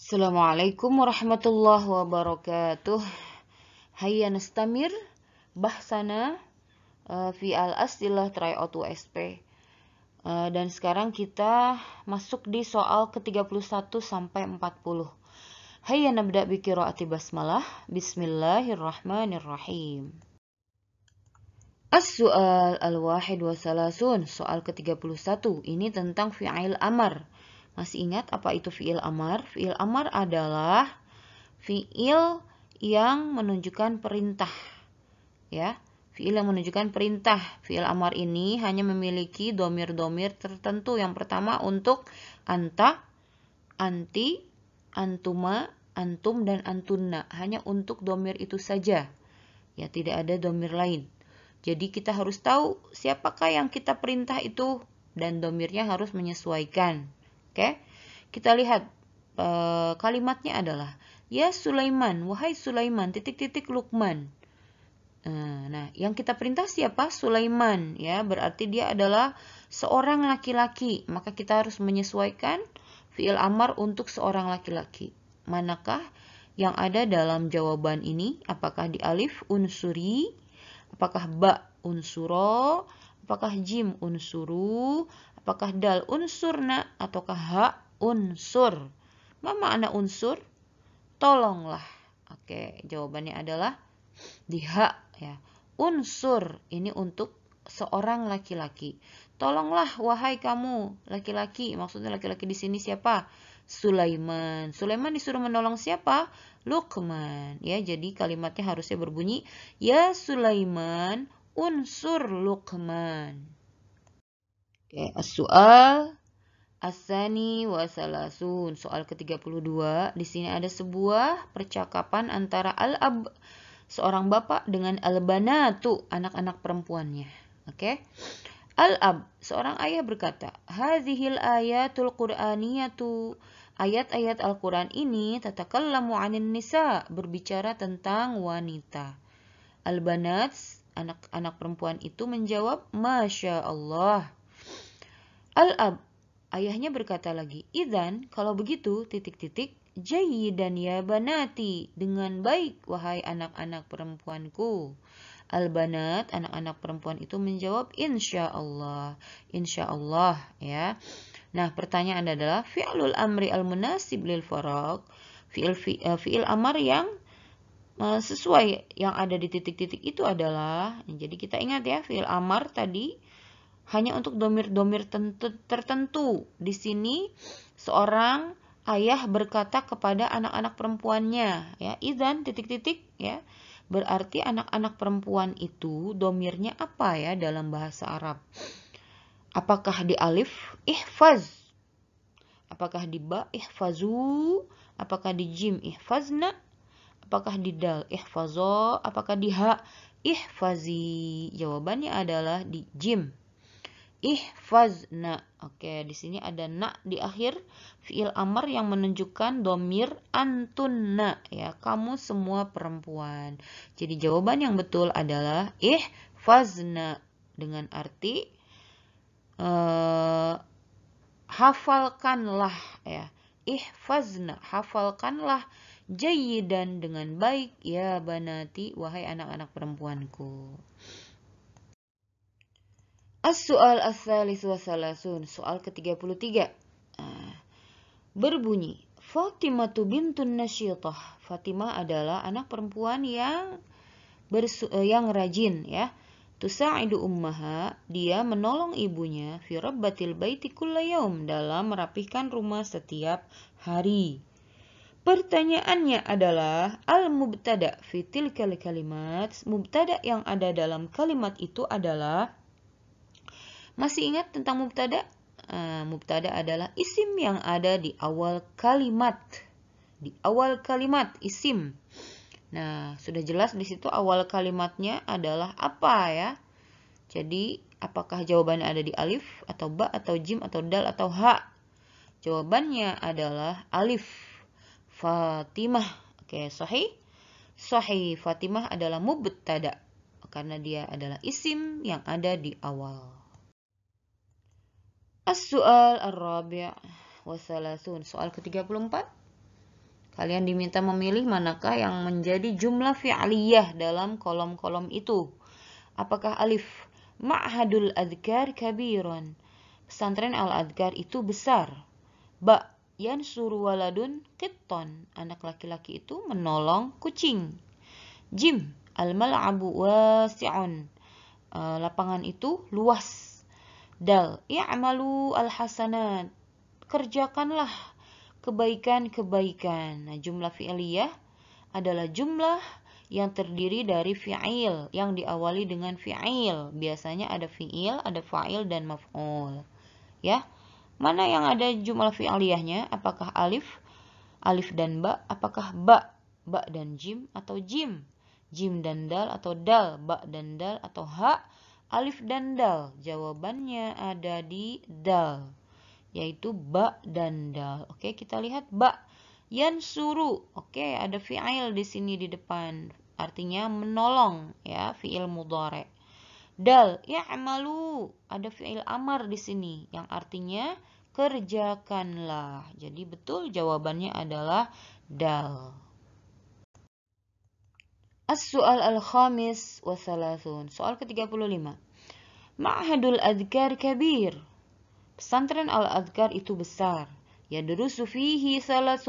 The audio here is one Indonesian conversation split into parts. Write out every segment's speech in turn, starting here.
Assalamualaikum warahmatullahi wabarakatuh. Hayya nastamir bahsana fi al-as'ilah tryout USP. Dan sekarang kita masuk di soal ke-31 sampai 40. Hayya nabda bi qiraati basmalah. Bismillahirrahmanirrahim. As-su'al al-wahid wa salasun. Soal ke-31. Ini tentang fi'il amar. Masih ingat apa itu fi'il amar? Fi'il amar adalah fi'il yang menunjukkan perintah. Ya, fi'il yang menunjukkan perintah. Fi'il amar ini hanya memiliki domir-domir tertentu. Yang pertama untuk anta, anti, antuma, antum, dan antunna. Hanya untuk domir itu saja. Ya, tidak ada domir lain. Jadi kita harus tahu siapakah yang kita perintah itu dan domirnya harus menyesuaikan. Oke? Kita lihat kalimatnya adalah ya Sulaiman, wahai Sulaiman, titik-titik Luqman. Nah, yang kita perintah siapa? Sulaiman, ya, berarti dia adalah seorang laki-laki. Maka kita harus menyesuaikan fi'il amar untuk seorang laki-laki. Manakah yang ada dalam jawaban ini? Apakah di alif unsuri? Apakah ba unsuro? Apakah jim unsuru? Apakah dal unsurna? Ataukah ha unsur? Ma makna unsur? Tolonglah. Oke, jawabannya adalah di ha, ya. Unsur ini untuk seorang laki-laki. Tolonglah wahai kamu laki-laki. Maksudnya laki-laki di sini siapa? Sulaiman. Sulaiman disuruh menolong siapa? Luqman. Ya, jadi kalimatnya harusnya berbunyi ya Sulaiman unsur Luqman. Oke, as-su'al As-sani wa salasun. Soal ke-32. Di sini ada sebuah percakapan antara al-ab, seorang bapak, dengan al-banatu, anak-anak perempuannya. Oke. Al-ab, seorang ayah berkata, "Hadhil ayatul qur'aniyatu." Ayat-ayat Al-Qur'an ini tatakallamu 'anin nisa, berbicara tentang wanita. Al-banat, anak-anak perempuan itu menjawab, "Masya Allah." Al-ab, ayahnya berkata lagi, "Idzan, kalau begitu, titik-titik, jayyidan ya banati, dengan baik, wahai anak-anak perempuanku." Al-banat, anak-anak perempuan itu menjawab, insya Allah. Insya Allah, ya. Nah, pertanyaan adalah, fi'lul amri al-munasib lil faraq, fi'il amar yang sesuai yang ada di titik-titik itu adalah, jadi kita ingat ya, fi'il amar tadi hanya untuk domir-domir tertentu. Di sini seorang ayah berkata kepada anak-anak perempuannya, ya, idzan titik-titik, ya. Berarti anak-anak perempuan itu domirnya apa ya dalam bahasa Arab? Apakah di alif ihfaz? Apakah di ba ihfazu? Apakah di jim ihfazna? Apakah di dal ihfazo? Apakah di ha ihfazi? Jawabannya adalah di jim. Ihfazna. Oke, di sini ada na di akhir fiil amar yang menunjukkan domir antunna, ya, kamu semua perempuan. Jadi jawaban yang betul adalah ihfazna dengan arti hafalkanlah, ya. Ihfazna, hafalkanlah jayyidan dengan baik, ya banati, wahai anak-anak perempuanku. As-su'al as-salis wa salasun. Soal ke-33. Berbunyi, Fatimatu bintun nasyitah. Fatimah adalah anak perempuan yang rajin, ya. Tusa'idu ummaha, dia menolong ibunya fi rabbatil baiti kulla yaum, dalam merapihkan rumah setiap hari. Pertanyaannya adalah al-mubtada fi tilkal kalimat. Mubtada yang ada dalam kalimat itu adalah, masih ingat tentang mubtada? Mubtada adalah isim yang ada di awal kalimat. Di awal kalimat isim. Nah, sudah jelas di situ awal kalimatnya adalah apa, ya. Jadi, apakah jawabannya ada di alif atau ba atau jim atau dal atau ha? Jawabannya adalah alif. Fatimah. Oke, sahih? Sahih, Fatimah adalah mubtada karena dia adalah isim yang ada di awal. As-su'al ar-rabi' wa salasun. Soal ke-34. Kalian diminta memilih manakah yang menjadi jumlah fi'liyah dalam kolom-kolom itu. Apakah alif, Ma'hadul Adhkar kabiron, pesantren Al-Adhkar itu besar. Ba, yansuru waladun qitton, anak laki-laki itu menolong kucing. Jim, al-mal'abu wasi'un, lapangan itu luas. Dal, i'malu al-hasanat, kerjakanlah kebaikan-kebaikan. Nah, jumlah fi'liyah adalah jumlah yang terdiri dari fi'il yang diawali dengan fi'il. Biasanya ada fi'il, ada fa'il dan maf'ul. Ya. Mana yang ada jumlah fi'liyahnya? Apakah alif, alif dan ba? Apakah ba, ba dan jim atau jim? Jim dan dal atau dal, ba dan dal atau ha, alif dan dal? Jawabannya ada di dal, yaitu ba dan dal. Oke, kita lihat ba. Yansuru. Oke, ada fi'il di sini di depan. Artinya menolong, ya, fi'il mudhari'. Dal, ya'malu. Ada fi'il amar di sini yang artinya kerjakanlah. Jadi betul jawabannya adalah dal. As-su'al al-khamis wa thalathun. Soal ke-35. Ma'hadul Adhkar kabir. Pesantren Al-Adhkar itu besar. Yadrusu fihi 300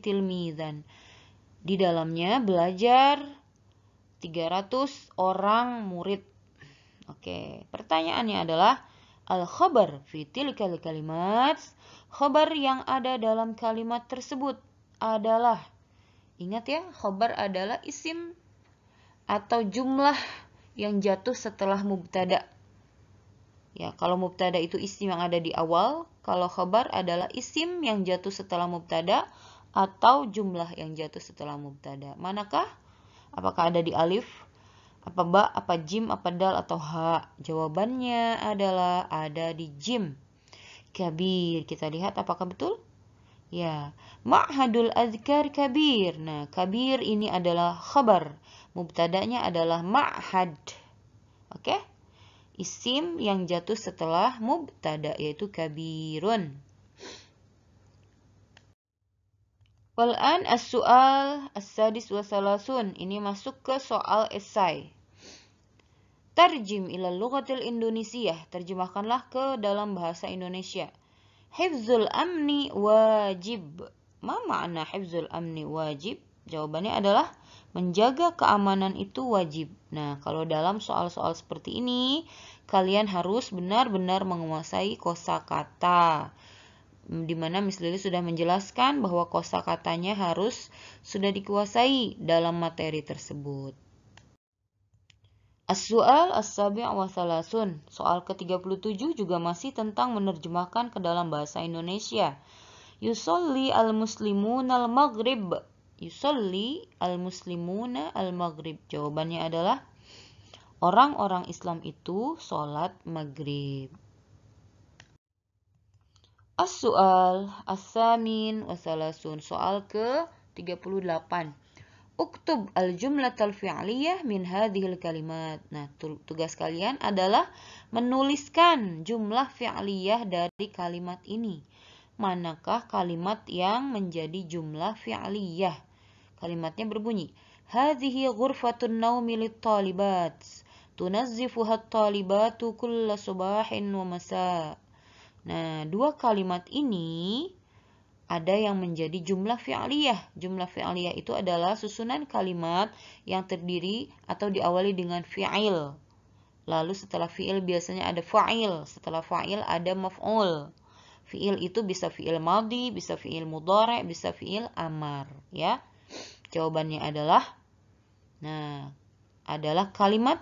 tilmizan. Di dalamnya belajar 300 orang murid. Oke, pertanyaannya adalah al-khabar fi tilkal kalimat. Khabar yang ada dalam kalimat tersebut adalah, ingat ya, khabar adalah isim atau jumlah yang jatuh setelah mubtada. Ya, kalau mubtada itu isim yang ada di awal, kalau khabar adalah isim yang jatuh setelah mubtada atau jumlah yang jatuh setelah mubtada. Manakah? Apakah ada di alif, apa ba, apa jim, apa dal atau ha? Jawabannya adalah ada di jim. Kabir. Kita lihat apakah betul? Ya, Ma'hadul Adhkar kabir. Nah, kabir ini adalah khabar. Mubtadanya adalah ma'had. Oke? Isim yang jatuh setelah mubtada, yaitu kabirun. Wal'an as-su'al as-sadis wa salasun. Ini masuk ke soal esai. Tarjim ila lughatil Indonesiah. Terjemahkanlah ke dalam bahasa Indonesia. Hifzul amni wajib. Ma makna hifzul amni wajib? Jawabannya adalah menjaga keamanan itu wajib. Nah, kalau dalam soal-soal seperti ini, kalian harus benar-benar menguasai kosakata. Di mana Miss Lily sudah menjelaskan bahwa kosakatanya harus sudah dikuasai dalam materi tersebut. As-su'al as-sabi' wa thalathun. Soal ke-37 juga masih tentang menerjemahkan ke dalam bahasa Indonesia. Yusolli al-muslimuna al-maghrib. Yusolli al-muslimuna al-maghrib. Jawabannya adalah orang-orang Islam itu sholat maghrib. As-su'al as-samin wa thalathun. Soal ke-38. Uktub al-jumlatal fi'liyah min hadhil kalimat. Nah, tugas kalian adalah menuliskan jumlah fi'liyah dari kalimat ini. Manakah kalimat yang menjadi jumlah fi'liyah? Kalimatnya berbunyi, hadhihi ghurfatun naumi lit-talibat. Tunazzifuha at-talibatu kulla subahin wa masa. Nah, dua kalimat ini ada yang menjadi jumlah fi'liyah. Jumlah fi'liyah itu adalah susunan kalimat yang terdiri atau diawali dengan fi'il. Lalu setelah fi'il biasanya ada fa'il. Setelah fa'il ada maf'ul. Fi'il itu bisa fi'il madhi, bisa fi'il mudhari', bisa fi'il amar. Ya. Jawabannya adalah, adalah kalimat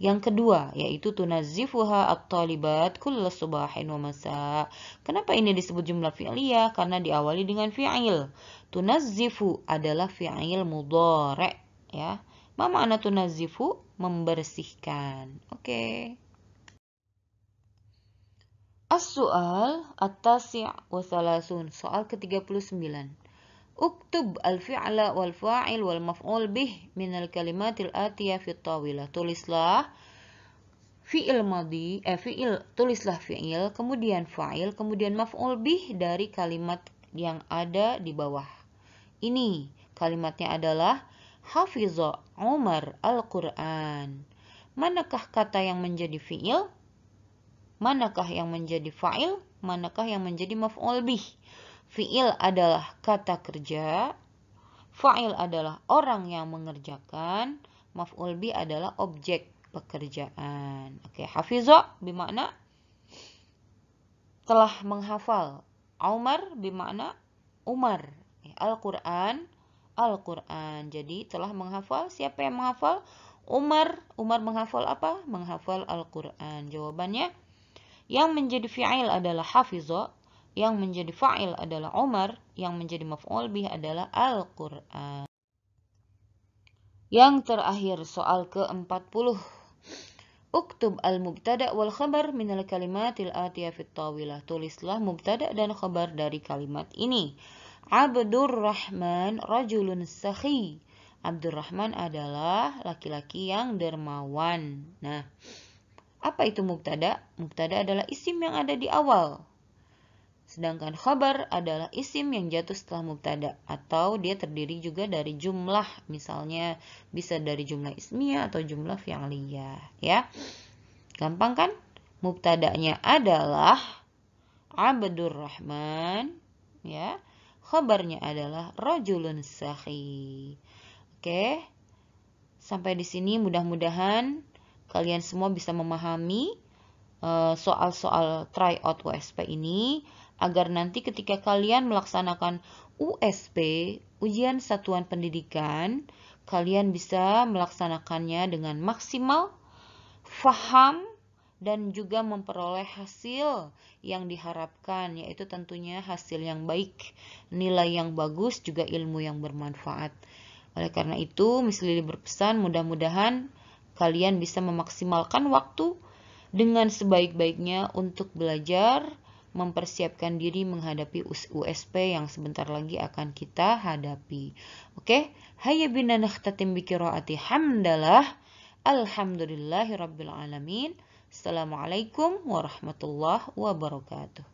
yang kedua, yaitu tunazzifuha at-talibat kulla subahin wa masa. Kenapa ini disebut jumlah fi'liyah? Karena diawali dengan fi'il. Tunazzifu adalah fi'il mudhari', ya. Ma makna tunazzifu? Membersihkan. Oke. As-su'al at-tasi' wa thalathun. Soal ke-39. Uktub al-fi'la wal fa'il wal maf'ul bih min al-kalimatil atiyah fi tawilah. Tulislah fi'il madhi, tulislah fi'il, kemudian fa'il, kemudian maf'ul bih dari kalimat yang ada di bawah. ini. Kalimatnya adalah Hafiza Umar Al-Quran. Manakah kata yang menjadi fi'il? Manakah yang menjadi fa'il? Manakah yang menjadi maf'ul bih? Fi'il adalah kata kerja, fa'il adalah orang yang mengerjakan, maf'ul bih adalah objek pekerjaan. Oke, hafiza bermakna telah menghafal. Umar bermakna Umar. Al-Quran, Al-Quran. Jadi telah menghafal. Siapa yang menghafal? Umar. Umar menghafal apa? Menghafal Al-Quran. Jawabannya, yang menjadi fi'il adalah hafiza, yang menjadi fa'il adalah Umar, yang menjadi maf'ul bih adalah Al-Quran. Yang terakhir, soal ke-40. Uktub al-mubtada' wal khabar minal kalimatil atiyah fit tawilah. Tulislah mubtada' dan khabar dari kalimat ini. Abdurrahman rajulun sakhi. Abdurrahman adalah laki-laki yang dermawan. Nah, apa itu mubtada'? Mubtada' adalah isim yang ada di awal. Sedangkan khabar adalah isim yang jatuh setelah mubtada, atau dia terdiri juga dari jumlah, misalnya bisa dari jumlah ismiyah atau jumlah fi'liyah, ya. Gampang kan? Mubtada'nya adalah Abdurrahman, ya. Khabarnya adalah rajulun sakhi. Oke. Sampai di sini mudah-mudahan kalian semua bisa memahami soal-soal tryout USP ini, agar nanti ketika kalian melaksanakan USP, ujian satuan pendidikan, kalian bisa melaksanakannya dengan maksimal, faham, dan juga memperoleh hasil yang diharapkan, yaitu tentunya hasil yang baik, nilai yang bagus, juga ilmu yang bermanfaat. Oleh karena itu, Miss Lili berpesan mudah-mudahan kalian bisa memaksimalkan waktu dengan sebaik-baiknya untuk belajar, mempersiapkan diri menghadapi USP yang sebentar lagi akan kita hadapi. Oke, hayya bina nakhtatim bi qiraati hamdalah. Alhamdulillahirabbil alamin. Assalamualaikum warahmatullahi wabarakatuh.